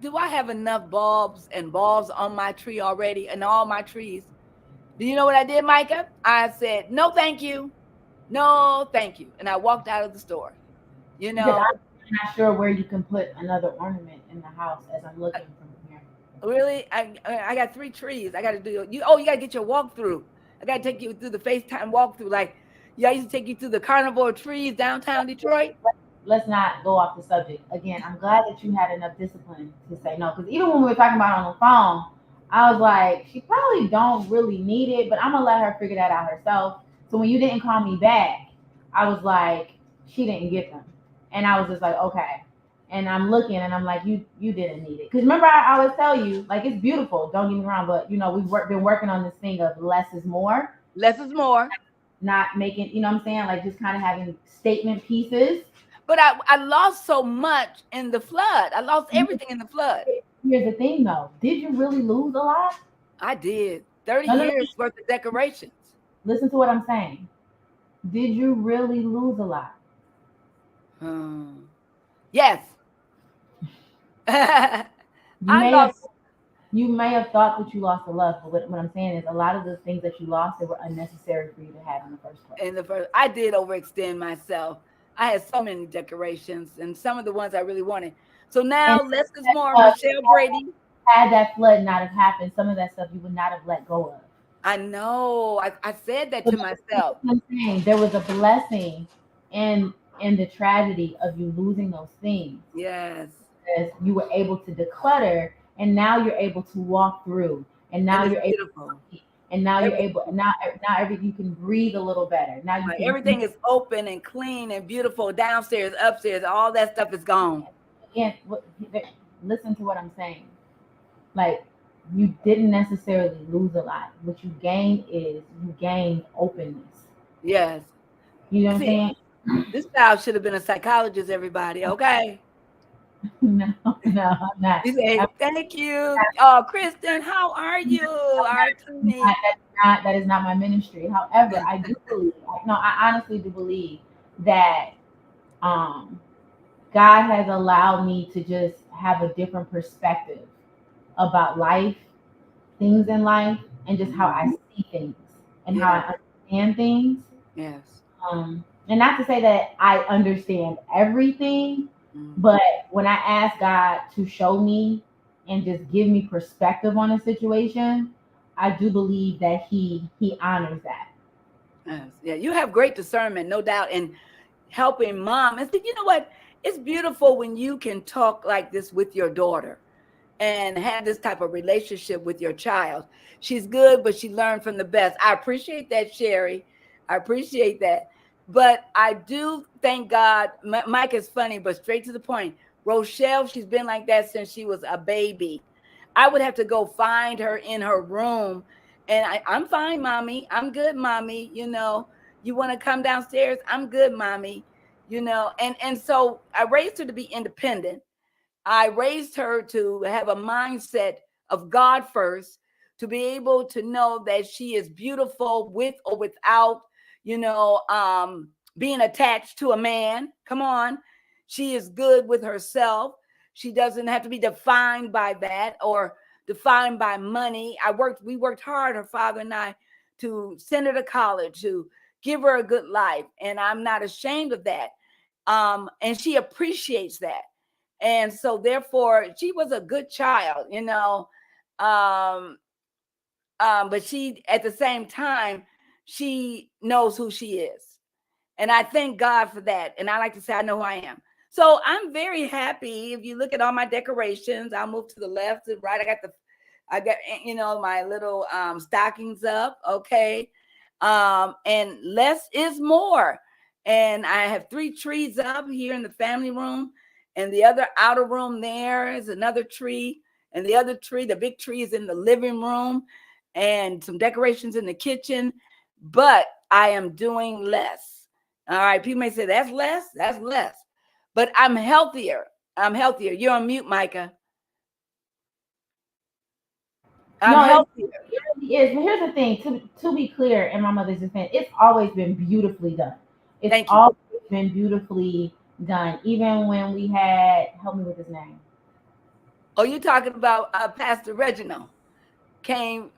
do I have enough bulbs and balls on my tree already and all my trees? Do you know what I did, Micha? I said, no, thank you. No, thank you. And I walked out of the store. I'm not sure where you can put another ornament in the house as I'm looking from here. Really? I got 3 trees. I got to do you. Oh, you got to get your walkthrough. I got to take you through the FaceTime walkthrough. Like, I used to take you through the carnival of trees downtown Detroit. Let's not go off the subject. Again, I'm glad that you had enough discipline to say no. Because even when we were talking about it on the phone, I was like, she probably don't really need it, but I'm going to let her figure that out herself. So when you didn't call me back, I was like, she didn't get them. And I was just like, okay. And I'm looking and I'm like, you didn't need it. Because remember, I always tell you, like, it's beautiful. Don't get me wrong. But, we've been working on this thing of less is more. Less is more. Not making, you know what I'm saying? Like, just kind of having statement pieces. But I lost so much in the flood. I lost everything in the flood. Here's the thing, though. Did you really lose a lot? I did. 30 years worth of decorations. Listen to what I'm saying. Did you really lose a lot? Yes. You may have thought that you lost a lot, but what I'm saying is a lot of the things that you lost, they were unnecessary for you to have in the first place. I did overextend myself. I had so many decorations and some of the ones I really wanted. So now less is more. Michelle Brady. Had that flood not have happened, some of that stuff you would not have let go of. I know. I said that to myself. I'm saying there was a blessing in the tragedy of you losing those things. Yes. Because you were able to declutter, and now you're able to walk through, and now you're able to eat, and now you're able now you can breathe a little better. Now everything is open and clean and beautiful downstairs, upstairs, all that stuff is gone. again, listen to what I'm saying. Like, you didn't necessarily lose a lot. What you gained is you gained openness. Yes. You know what I'm See, saying? this child should have been a psychologist, everybody. Okay. No, no, I'm not. You say, I'm thank you. Oh, Kristen, how are you? Artini. that is not my ministry. However, I do believe, no, I honestly do believe that um, God has allowed me to just have a different perspective about life, things in life, and just how I see things and how Yeah. I understand things. Yes. And not to say that I understand everything, Mm. but when I ask God to show me and just give me perspective on a situation, I do believe that He honors that. Yes. Yeah. You have great discernment, no doubt, and helping mom. And see, you know what? It's beautiful when you can talk like this with your daughter and have this type of relationship with your child. She's good, but she learned from the best. I appreciate that, Sherry. I appreciate that. But I do thank God. Mike is funny, but straight to the point. Rochelle, she's been like that since she was a baby. I would have to go find her in her room. And I'm fine, mommy. I'm good, mommy. You want to come downstairs? I'm good, mommy. And so I raised her to be independent. I raised her to have a mindset of God first, to be able to know that she is beautiful with or without, being attached to a man. Come on. She is good with herself. She doesn't have to be defined by that or defined by money. We worked hard, her father and I, to send her to college, to give her a good life. And I'm not ashamed of that. And she appreciates that. And so therefore she was a good child, um but she, at the same time, she knows who she is, and I thank God for that. And I like to say I know who I am. So I'm very happy. If you look at all my decorations, I'll move to the left and right. I got my little stockings up. Okay. And less is more. And I have 3 trees up here in the family room, and the other outer room there is another tree, and the other tree, the big tree, is in the living room, and some decorations in the kitchen. But I am doing less. All right. People may say that's less. That's less. But I'm healthier. I'm healthier. You're on mute, Micha. I'm No, healthier. it really is. But here's the thing: to be clear, in my mother's defense, it's always been beautifully done. It's Thank you. always been beautifully done. Even when we had, help me with his name. Oh, you're talking about Pastor Reginald came,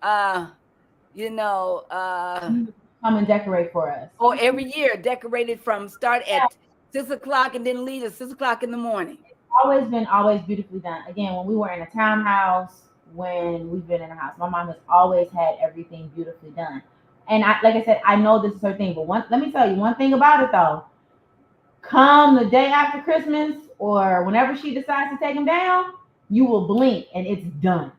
you know, uh, Come and decorate for us. or every year decorated from start at 6 o'clock and then leave at 6 o'clock in the morning. Always beautifully done. Again, when we were in a townhouse, when we've been in a house, my mom has always had everything beautifully done. And like I said, I know this is her thing, but let me tell you one thing about it though. Come the day after Christmas or whenever she decides to take them down, you will blink and it's done.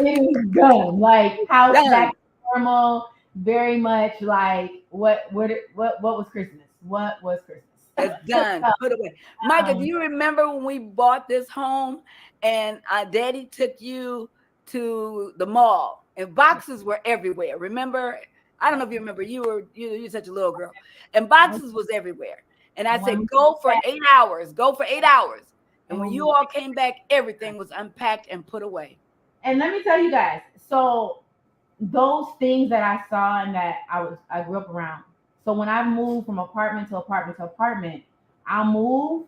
It is done. Like house Done. back to normal, very much like what was Christmas? What was Christmas? It's done. So, Put away. Micah, do um, you remember when we bought this home and daddy took you to the mall and boxes were everywhere? Remember? I don't know if you remember. You're such a little girl. And boxes was everywhere. And I when said, we go for 8 hours. Go for 8 hours. And and when when you we all came back, everything was unpacked and put away. and let me tell you guys, so those things that I saw and that I grew up around. So when I moved from apartment to apartment to apartment, I move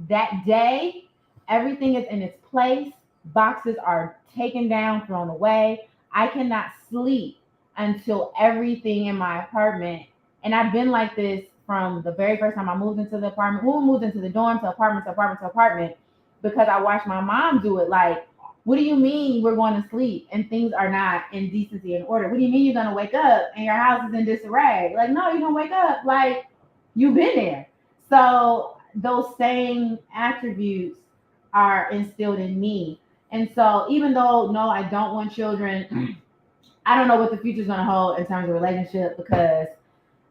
that day, everything is in its place, boxes are taken down, thrown away. I cannot sleep until everything in my apartment, and I've been like this from the very first time I moved into the apartment. When we moved into the dorm to apartment to apartment to apartment, because I watched my mom do it. Like, what do you mean we're going to sleep and things are not in decency and order? What do you mean you're going to wake up and your house is in disarray? Like, no, you don't wake up. Like, you've been there. So those same attributes are instilled in me. And so even though, no, I don't want children, I don't know what the future's going to hold in terms of relationship because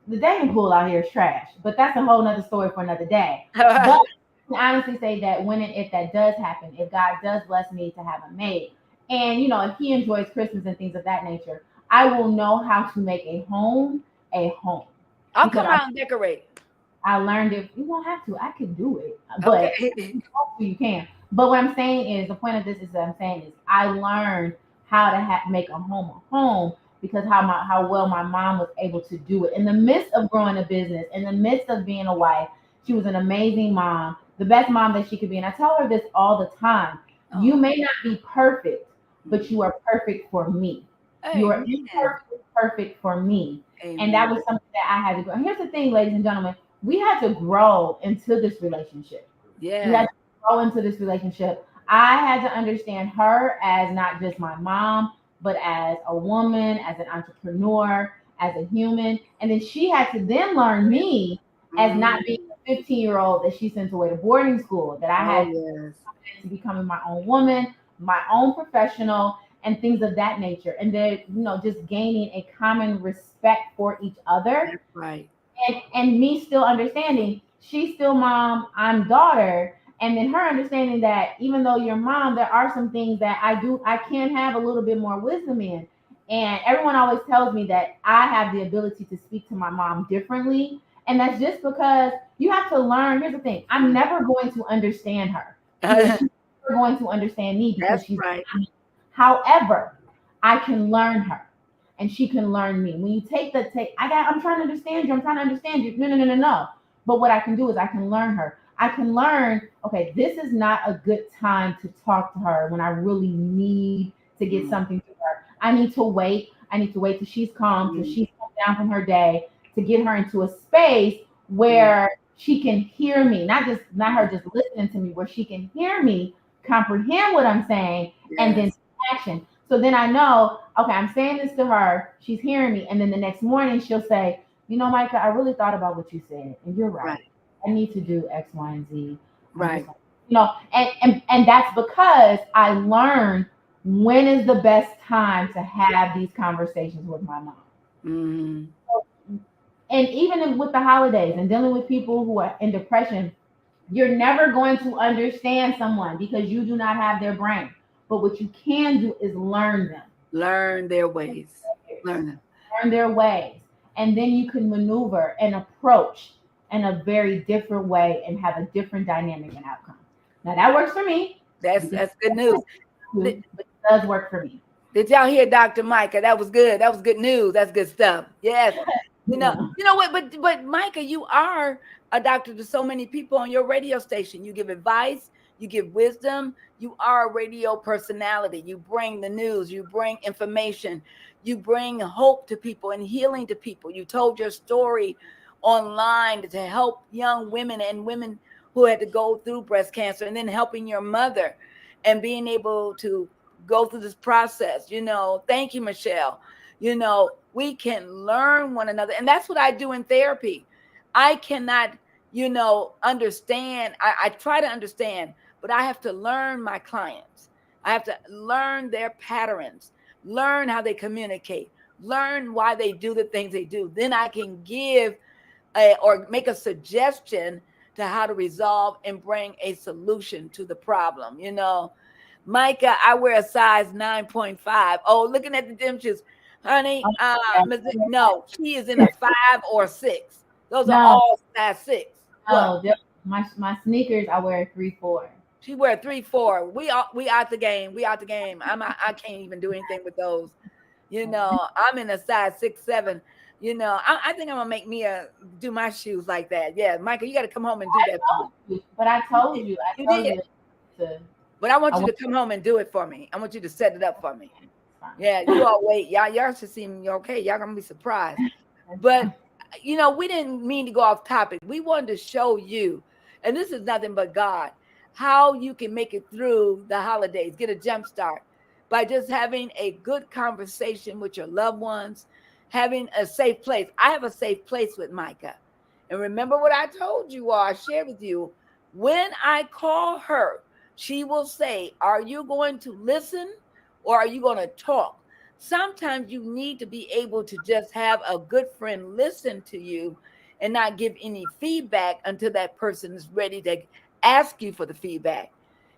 the dating pool out here is trash. But that's a whole nother story for another day. But can honestly say that if that does happen, if God does bless me to have a mate, and if he enjoys Christmas and things of that nature, I will know how to make a home a home I'll because come out and decorate. I learned it. You won't have to. I can do it, but Okay. you can. But what I'm saying is, the point of this is that I'm saying is, I learned how to make a home because how well my mom was able to do it in the midst of growing a business, in the midst of being a wife. She was an amazing mom, the best mom that she could be. And I tell her this all the time: you Oh, may not be perfect, but you are perfect for me. You are amen. imperfectly perfect for me. And that Amen. was something that I had to go. And here's the thing, ladies and gentlemen, we had to grow into this relationship. We had Yeah. to grow into this relationship. I had to understand her as not just my mom, but as a woman, as an entrepreneur, as a human. And then she had to then learn me as not being Mm. a 15-year-old that she sent away to boarding school, that I Oh, had yes. to becoming my own woman, my own professional, and things of that nature. And then, just gaining a common respect for each other, That's right. and me still understanding she's still mom, I'm daughter, and then her understanding that even though you're mom, there are some things that I can have a little bit more wisdom in. And everyone always tells me that I have the ability to speak to my mom differently, and that's just because you have to learn. Here's the thing: I'm never going to understand her because That's she's never going to understand me because she's right. not me. However, I can learn her and she can learn me. When you I'm trying to understand you. I'm trying to understand you. No, no, no, no, no. But what I can do is I can learn her. I can learn, okay, this is not a good time to talk to her when I really need to get Mm, something to her. I need to wait. I need to wait till she's calm, till mm, she's come down from her day, to get her into a space mm, where she can hear me, not her mm. just listening to me, where she can hear me, comprehend what I'm saying, and then Yes. action. So then I know, okay, I'm saying this to her, she's hearing me, and then the next morning she'll say, Micah, I really thought about what you said, and you're Right. right. I need to do X, Y, and Z. I'm just Right. like, and that's because I learned when is the best time to have these conversations with my mom. Mm, And even with the holidays and dealing with people who are in depression, you're never going to understand someone because you do not have their brain. But what you can do is learn them, learn their ways. Learn them. learn their ways, and then you can maneuver and approach in a very different way and have a different dynamic and outcome. Now that works for me. You can That's good news. Did, but it does work for me. did y'all hear Dr. Micah? That was good. That was good news. That's good stuff. Yes. Yeah. You know what? But Micah, you are a doctor to so many people on your radio station. You give advice, you give wisdom. You are a radio personality. You bring the news. You bring information. You bring hope to people and healing to people. You told your story online to help young women and women who had to go through breast cancer, and then helping your mother and being able to go through this process. Thank you, Michelle. We can learn one another. And that's what I do in therapy. I cannot, understand. I try to understand, but I have to learn my clients. I have to learn their patterns, learn how they communicate, learn why they do the things they do. Then I can give or make a suggestion to how to resolve and bring a solution to the problem. Micah, I wear a size 9.5. Oh, looking at the gym shoes. Honey, no, she is in a 5 or 6. Those are No, all size 6. What? no, my sneakers I wear 3-4. She wear 3, 4. We out the game. We out the game. I can't even do anything with those. I'm in a size 6, 7. I think I'm gonna make Mia do my shoes like that. Yeah, Michael, you got to come home and do that for me. But I You told did. you, You did. to. But I want I you to want come home and do it for me. I want you to set it up for me. fine. Yeah, you all wait. Y'all should see me okay. Y'all gonna be surprised. But we didn't mean to go off topic. We wanted to show you, and this is nothing but God, how you can make it through the holidays, get a jump start by just having a good conversation with your loved ones, having a safe place. I have a safe place with Micah. And remember what I told you all, I shared with you. When I call her, she will say, are you going to listen or are you going to talk? Sometimes you need to be able to just have a good friend listen to you and not give any feedback until that person is ready to ask you for the feedback.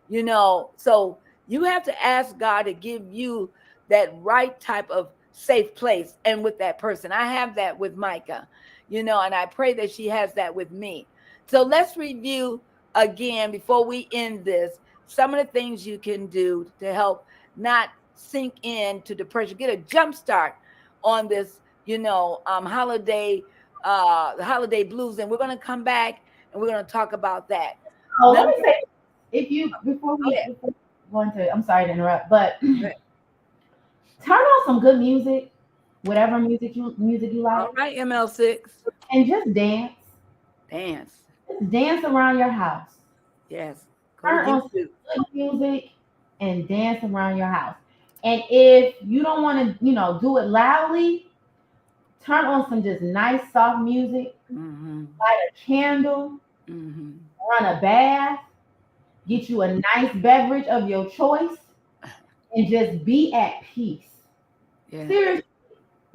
So you have to ask God to give you that right type of safe place and with that person. I have that with Micha, and I pray that she has that with me. So let's review again before we end this some of the things you can do to help not sink into depression, get a jump start on this, the holiday blues. And we're going to come back and we're going to talk about that. Oh, let me say, before we go into, I'm sorry to interrupt, but turn on some good music, whatever music you like. All right, ML6. And just dance. Just dance around your house. Yes. Turn on some good music and dance around your house. And if you don't want to, do it loudly, turn on some just nice soft music, light a candle, run a bath, get you a nice beverage of your choice, and just be at peace. Yeah. Seriously,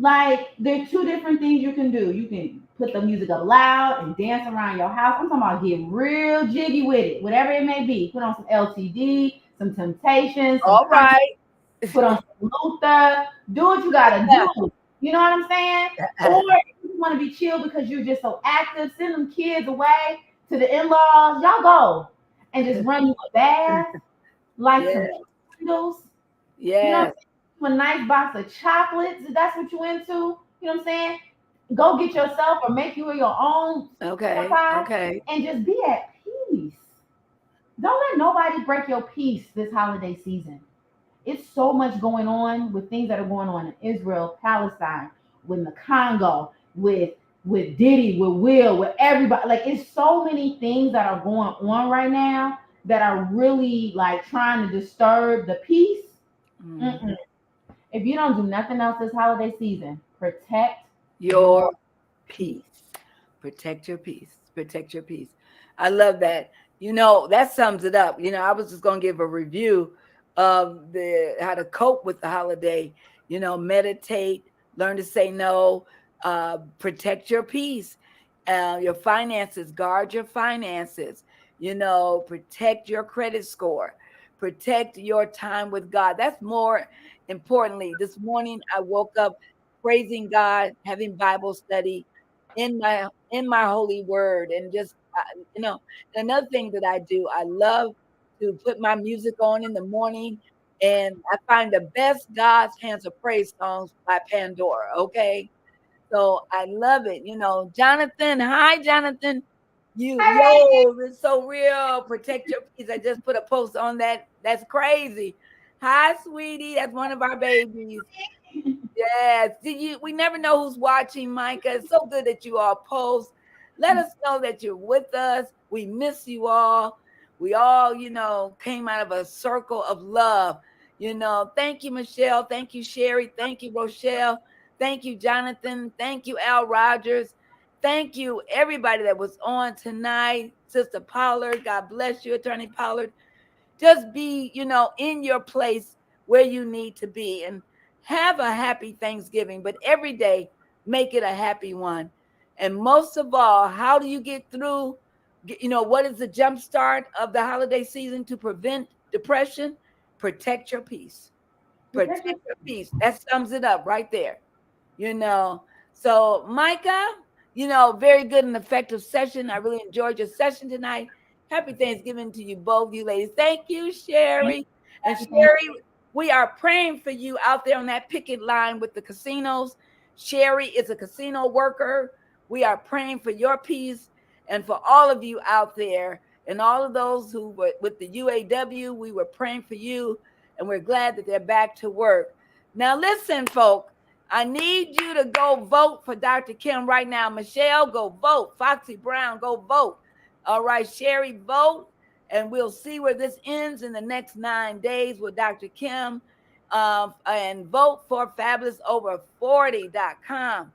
like there's two different things you can do. You can put the music up loud and dance around your house. I'm talking about get real jiggy with it, whatever it may be. Put on some LTD, some Temptations. All right. Put on some Luther. Do what you gotta do. You know what I'm saying? Or if you want to be chill because you're just so active, send them kids away to the in-laws. Y'all go and just run you a bath, light some candles. Yeah. A nice box of chocolates, if that's what you into. You know what I'm saying? Go get yourself or make you your own. Okay. And just be at peace. Don't let nobody break your peace this holiday season. It's so much going on with things that are going on in Israel, Palestine, with the Congo, with Diddy, with Will, with everybody. Like it's so many things that are going on right now that are really like trying to disturb the peace. If you don't do nothing else this holiday season, protect your peace. Protect your peace. Protect your peace. I love that. That sums it up. I was just going to give a review of how to cope with the holiday. Meditate, learn to say no, protect your peace, your finances, guard your finances, protect your credit score, protect your time with God. That's more importantly. This morning I woke up praising God, having Bible study in my holy word, and just another thing that I do, I love to put my music on in the morning, and I find the best God's Hands of Praise songs by Pandora. Okay, so I love it. Jonathan, hi Jonathan. It's so real. Protect your peace. I just put a post on that. That's crazy. Hi, sweetie. That's one of our babies. Yes. We never know who's watching, Micha. It's so good that you all post. Let us know that you're with us. We miss you all. We all, came out of a circle of love. Thank you, Michelle. Thank you, Sherry. Thank you, Rochelle. Thank you, Jonathan. Thank you, Al Rogers. Thank you, everybody that was on tonight. Sister Pollard, God bless you, Attorney Pollard. Just be, in your place where you need to be, and have a happy Thanksgiving. But every day, make it a happy one. And most of all, how do you get through? What is the jump start of the holiday season to prevent depression? Protect your peace. Protect your peace. That sums it up right there. So Micha, very good and effective session. I really enjoyed your session tonight. Happy Thanksgiving to you both, you ladies. Thank you, Sherry. And Sherry, we are praying for you out there on that picket line with the casinos. Sherry is a casino worker. We are praying for your peace and for all of you out there, and all of those who were with the UAW. We were praying for you, and we're glad that they're back to work. Now, listen, folks. I need you to go vote for Dr. Kim right now. Michelle, go vote. Foxy Brown, go vote. All right, Sherry, vote. And we'll see where this ends in the next 9 days with Dr. Kim. And vote for FabulousOver40.com.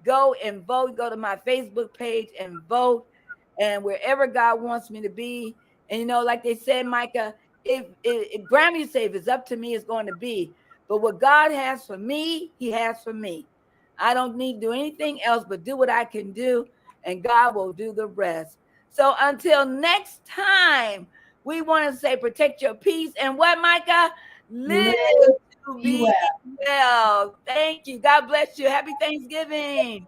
Go and vote. Go to my Facebook page and vote. And wherever God wants me to be. And, like they said, Micha, if Grammy say if it's up to me, it's going to be. But what God has for me, he has for me. I don't need to do anything else but do what I can do, and God will do the rest. So until next time, we want to say protect your peace and what, Micha? Live Live to be be well. well. Thank you. God bless you. Happy Thanksgiving.